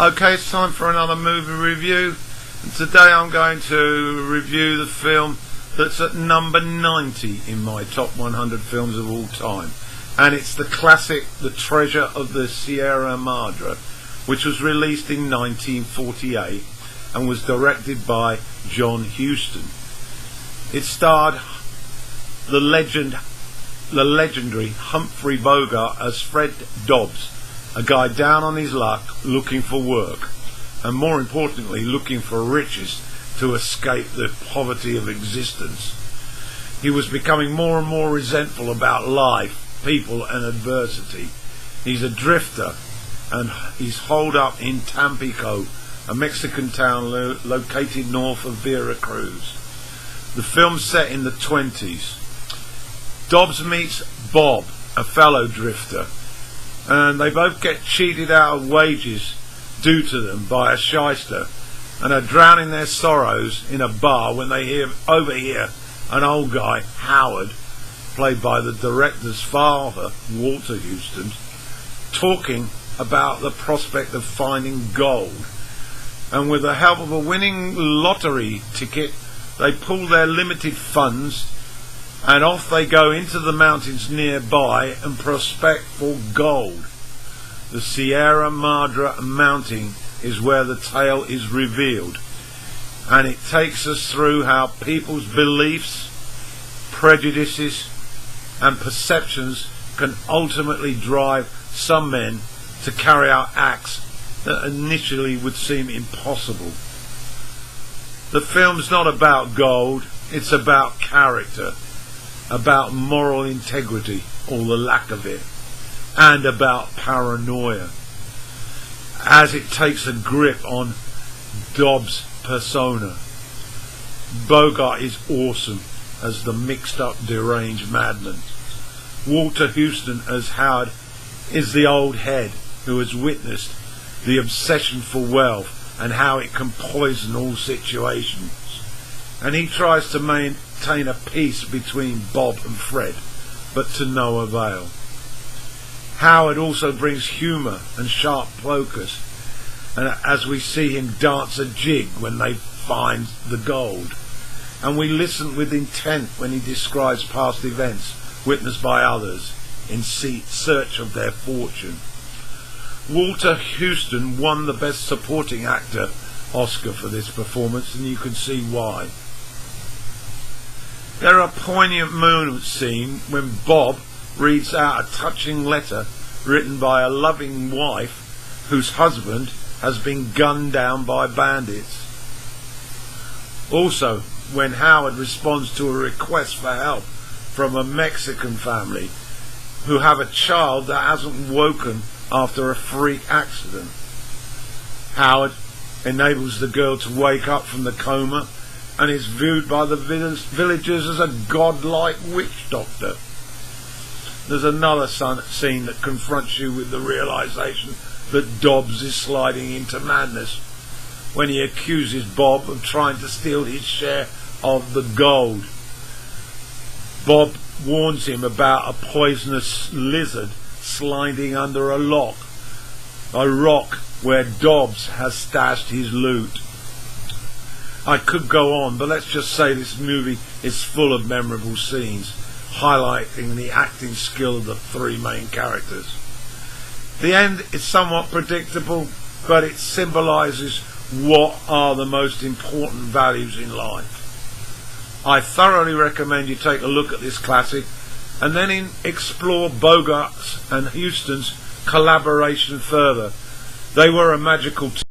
Okay, it's time for another movie review, and today I'm going to review the film that's at number 90 in my top 100 films of all time, and it's the classic The Treasure of the Sierra Madre, which was released in 1948 and was directed by John Huston. It starred the legendary Humphrey Bogart as Fred Dobbs, a guy down on his luck looking for work, and more importantly looking for riches to escape the poverty of existence. He was becoming more and more resentful about life, people and adversity. He's a drifter, and he's holed up in Tampico, a Mexican town located north of Veracruz. The film's set in the 20s. Dobbs meets Bob, a fellow drifter, and they both get cheated out of wages due to them by a shyster, and are drowning their sorrows in a bar when they overhear an old guy, Howard, played by the director's father, Walter Huston, talking about the prospect of finding gold. And with the help of a winning lottery ticket, they pool their limited funds and off they go into the mountains nearby and prospect for gold. The Sierra Madre mountain is where the tale is revealed, and it takes us through how people's beliefs, prejudices and perceptions can ultimately drive some men to carry out acts that initially would seem impossible. The film's not about gold, it's about character, about moral integrity, or the lack of it, and about paranoia, as it takes a grip on Dobbs' persona. Bogart is awesome as the mixed up, deranged madman. Walter Huston as Howard is the old head who has witnessed the obsession for wealth and how it can poison all situations, and he tries to maintain a peace between Bob and Fred, but to no avail. Howard also brings humour and sharp focus, and as we see him dance a jig when they find the gold, and we listen with intent when he describes past events witnessed by others in search of their fortune. Walter Huston won the Best Supporting Actor Oscar for this performance, and you can see why. There are poignant moments seen when Bob reads out a touching letter written by a loving wife whose husband has been gunned down by bandits. Also, when Howard responds to a request for help from a Mexican family who have a child that hasn't woken after a freak accident. Howard enables the girl to wake up from the coma and is viewed by the villagers as a godlike witch doctor. There's another scene that confronts you with the realization that Dobbs is sliding into madness when he accuses Bob of trying to steal his share of the gold. Bob warns him about a poisonous lizard sliding under a rock where Dobbs has stashed his loot. I could go on, but let's just say this movie is full of memorable scenes, highlighting the acting skill of the three main characters. The end is somewhat predictable, but it symbolises what are the most important values in life. I thoroughly recommend you take a look at this classic and then explore Bogart's and Huston's collaboration further. They were a magical team.